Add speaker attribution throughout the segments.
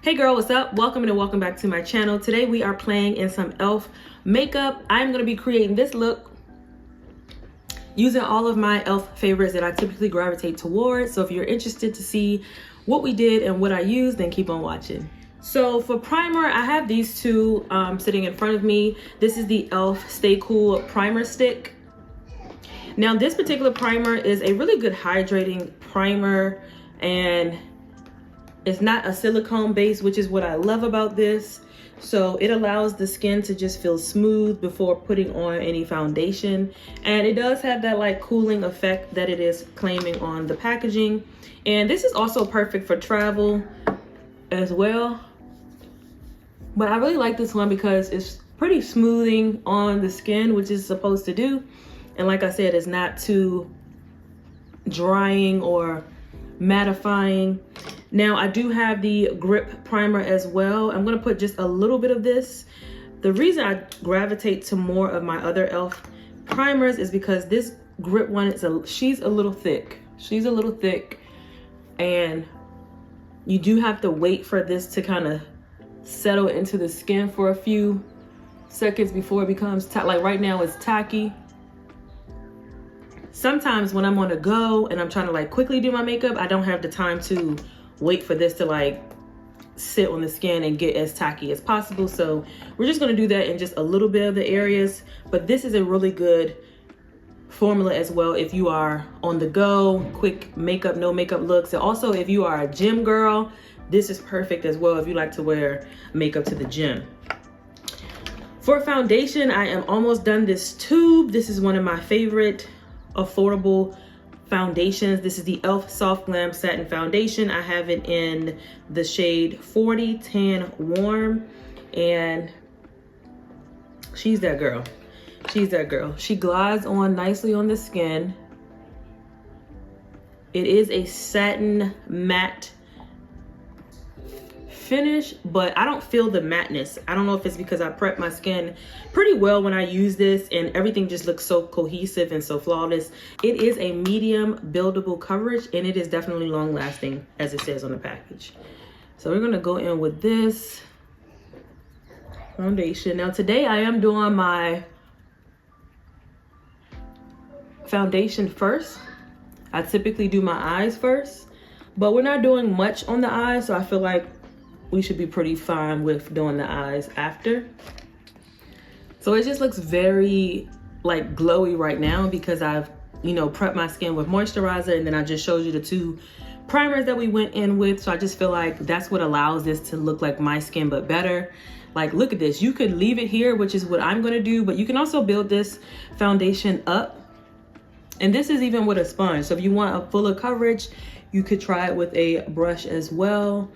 Speaker 1: Hey girl, what's up? Welcome and welcome back to my channel. Today we are playing in some e.l.f. makeup. I'm going to be creating this look using all of my e.l.f. favorites that I typically gravitate towards. So if you're interested to see what we did and what I used, then keep on watching. So for primer, I have these two sitting in front of me. This is the e.l.f. Stay Cool Primer Stick. Now this particular primer is a really good hydrating primer, and it's not a silicone base, which is what I love about this. So it allows the skin to just feel smooth before putting on any foundation. And it does have that like cooling effect that it is claiming on the packaging. And this is also perfect for travel as well. But I really like this one because it's pretty smoothing on the skin, which it's supposed to do. And like I said, it's not too drying or mattifying. Now I do have the grip primer as well. I'm gonna put just a little bit of this. The reason I gravitate to more of my other e.l.f. primers is because this grip one, she's a little thick. She's a little thick, and you do have to wait for this to kind of settle into the skin for a few seconds before it becomes like right now it's tacky. Sometimes when I'm on the go and I'm trying to like quickly do my makeup, I don't have the time to wait for this to like sit on the skin and get as tacky as possible. So we're just gonna do that in just a little bit of the areas. But this is a really good formula as well if you are on the go, quick makeup, no makeup looks. And also if you are a gym girl, this is perfect as well if you like to wear makeup to the gym. For foundation, I am almost done this tube. This is one of my favorite affordable foundations. This is the e.l.f. Soft Glam Satin Foundation. I have it in the shade 40 Tan Warm, and she's that girl. She's that girl. She glides on nicely on the skin. It is a satin matte finish, but I don't feel the matteness. I don't know if it's because I prep my skin pretty well when I use this and everything just looks so cohesive and so flawless. It is a medium buildable coverage, and it is definitely long lasting as it says on the package. So we're gonna go in with this foundation. Now today I am doing my foundation first. I typically do my eyes first, but we're not doing much on the eyes, so I feel like we should be pretty fine with doing the eyes after. So it just looks very like glowy right now because I've, prepped my skin with moisturizer, and then I just showed you the two primers that we went in with. So I just feel like that's what allows this to look like my skin, but better. Like, look at this. You could leave it here, which is what I'm gonna do, but you can also build this foundation up. And this is even with a sponge. So if you want a fuller coverage, you could try it with a brush as well.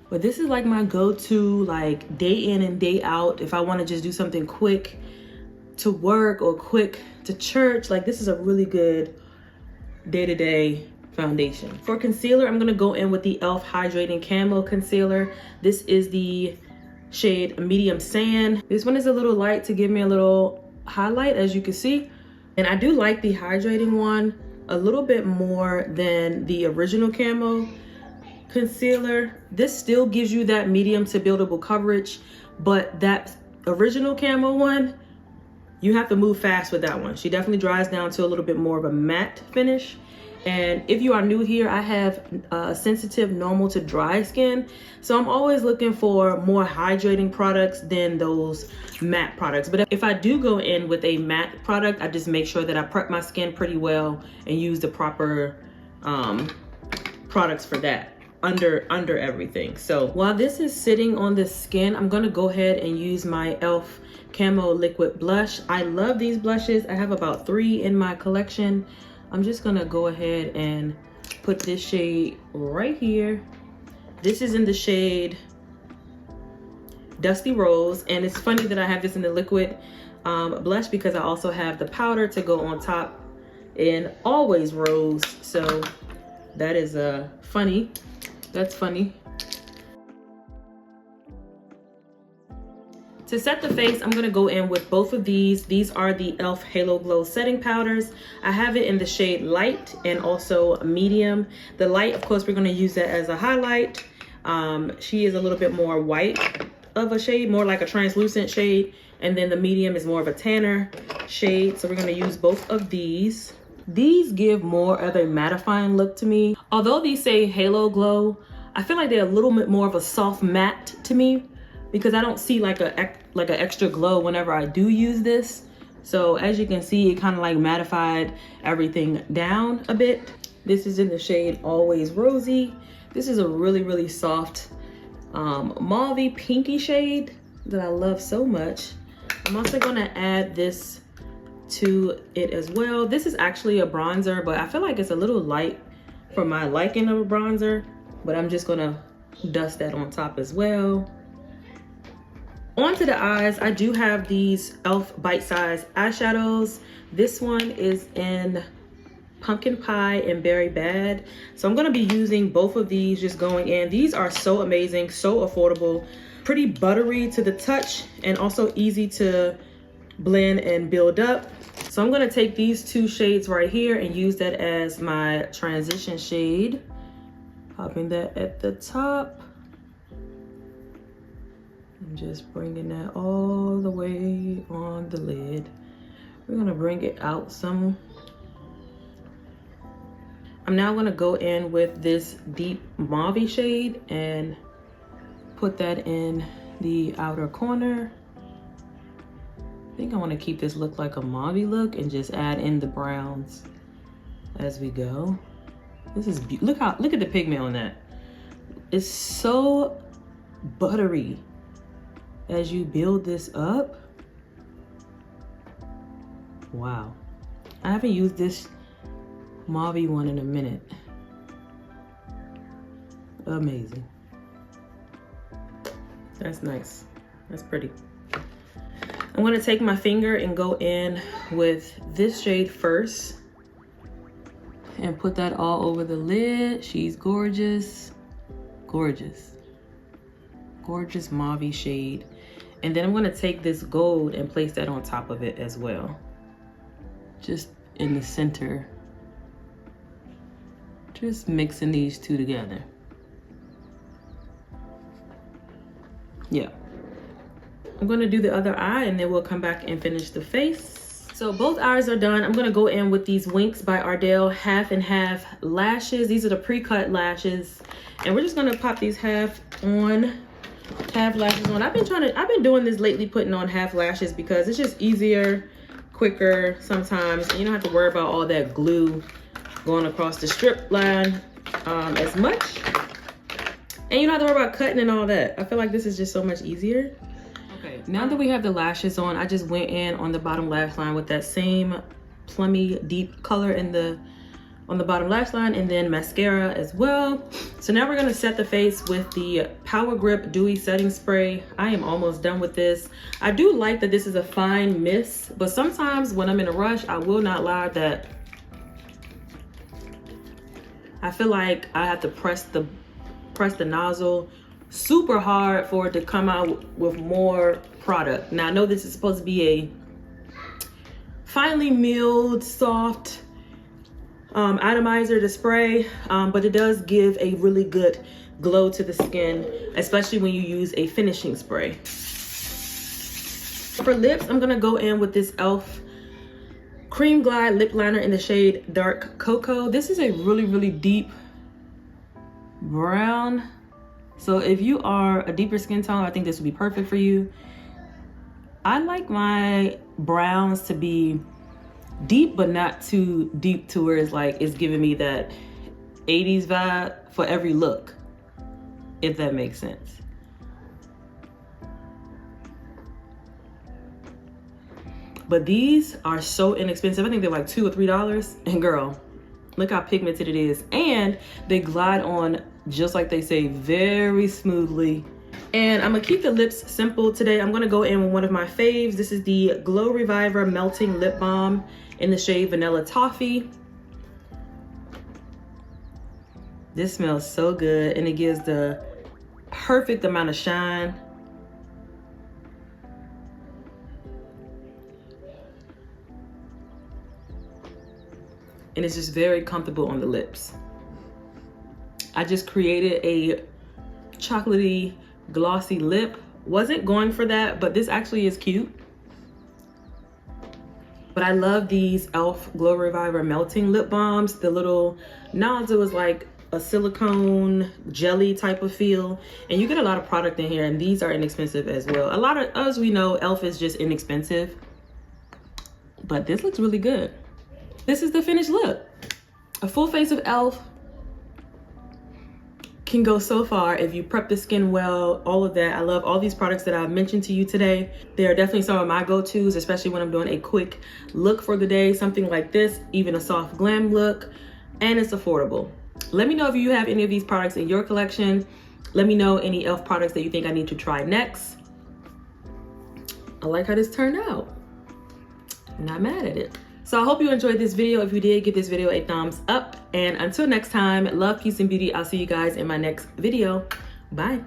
Speaker 1: But this is like my go-to, like day in and day out. If I want to just do something quick to work or quick to church, like this is a really good day-to-day foundation. For concealer, I'm gonna go in with the e.l.f. Hydrating Camo Concealer. This is the shade Medium Sand. This one is a little light to give me a little highlight, as you can see. And I do like the hydrating one a little bit more than the original camo concealer. This still gives you that medium to buildable coverage, but that original camo one, you have to move fast with that one. She definitely dries down to a little bit more of a matte finish. And if you are new here, I have sensitive, normal to dry skin. So I'm always looking for more hydrating products than those matte products. But if I do go in with a matte product, I just make sure that I prep my skin pretty well and use the proper products for that under everything. So while this is sitting on the skin, I'm gonna go ahead and use my e.l.f. Camo Liquid Blush. I love these blushes. I have about 3 in my collection. I'm just gonna go ahead and put this shade right here. This is in the shade Dusty Rose, and it's funny that I have this in the liquid blush because I also have the powder to go on top in Always Rose. So that is funny. That's funny. To set the face, I'm gonna go in with both of these. These are the e.l.f. Halo Glow Setting Powders. I have it in the shade Light and also Medium. The Light, of course, we're gonna use that as a highlight. She is a little bit more white of a shade, more like a translucent shade. And then the medium is more of a tanner shade. So we're gonna use both of these. These give more of a mattifying look to me. Although these say Halo Glow, I feel like they're a little bit more of a soft matte to me, because I don't see like an extra glow whenever I do use this. So as you can see, it kind of like mattified everything down a bit. This is in the shade Always Rosy. This is a really, really soft mauvey pinky shade that I love so much. I'm also gonna add this to it as well. This is actually a bronzer, but I feel like it's a little light for my liking of a bronzer, but I'm just gonna dust that on top as well. Onto the eyes, I do have these e.l.f. bite-size eyeshadows. This one is in Pumpkin Pie and Berry Bad. So I'm gonna be using both of these, just going in. These are so amazing, so affordable, pretty buttery to the touch, and also easy to blend and build up. So I'm gonna take these two shades right here and use that as my transition shade. Popping that at the top. And just bringing that all the way on the lid. We're gonna bring it out some. I'm now gonna go in with this deep mauve shade and put that in the outer corner. I think I want to keep this look like a mauve look and just add in the browns as we go. This is look at the pigment on that. It's so buttery as you build this up. Wow, I haven't used this mauve one in a minute. Amazing. That's nice. That's pretty. I'm gonna take my finger and go in with this shade first and put that all over the lid. She's gorgeous, gorgeous, gorgeous mauve shade. And then I'm gonna take this gold and place that on top of it as well. Just in the center. Just mixing these two together. Yeah. I'm gonna do the other eye and then we'll come back and finish the face. So both eyes are done. I'm gonna go in with these Winks by Ardell half and half lashes. These are the pre-cut lashes. And we're just gonna pop these half lashes on. I've been doing this lately, putting on half lashes, because it's just easier, quicker sometimes. You don't have to worry about all that glue going across the strip line as much. And you don't have to worry about cutting and all that. I feel like this is just so much easier. Okay, now that we have the lashes on, I just went in on the bottom lash line with that same plummy deep color on the bottom lash line, and then mascara as well. So now we're gonna set the face with the Power Grip Dewy Setting Spray. I am almost done with this. I do like that this is a fine mist, but sometimes when I'm in a rush, I will not lie that I feel like I have to press the nozzle super hard for it to come out with more product. Now I know this is supposed to be a finely milled, soft atomizer to spray, but it does give a really good glow to the skin, especially when you use a finishing spray. For lips, I'm gonna go in with this e.l.f. Cream Glide Lip Liner in the shade Dark Cocoa. This is a really, really deep brown. So if you are a deeper skin tone, I think this would be perfect for you. I like my browns to be deep, but not too deep to where it's like it's giving me that 80s vibe for every look, if that makes sense. But these are so inexpensive. I think they're like $2 or $3. And girl, look how pigmented it is. And they glide on, just like they say, very smoothly. And I'm gonna keep the lips simple today. I'm gonna go in with one of my faves. This is the Glow Reviver Melting Lip Balm in the shade Vanilla Toffee. This smells so good, and it gives the perfect amount of shine. And it's just very comfortable on the lips. I just created a chocolatey, glossy lip. Wasn't going for that, but this actually is cute. But I love these e.l.f. Glow Reviver Melting Lip Balms. The little nozzle is like a silicone jelly type of feel. And you get a lot of product in here, and these are inexpensive as well. A lot of, as we know, e.l.f. is just inexpensive. But this looks really good. This is the finished look. A full face of e.l.f. can go so far if you prep the skin well, all of that. I love all these products that I've mentioned to you today. They are definitely some of my go-tos, especially when I'm doing a quick look for the day, something like this, even a soft glam look, and it's affordable. Let me know if you have any of these products in your collection. Let me know any e.l.f. products that you think I need to try next. I like how this turned out. I'm not mad at it. So I hope you enjoyed this video. If you did, give this video a thumbs up. And until next time, love, peace, and beauty. I'll see you guys in my next video. Bye.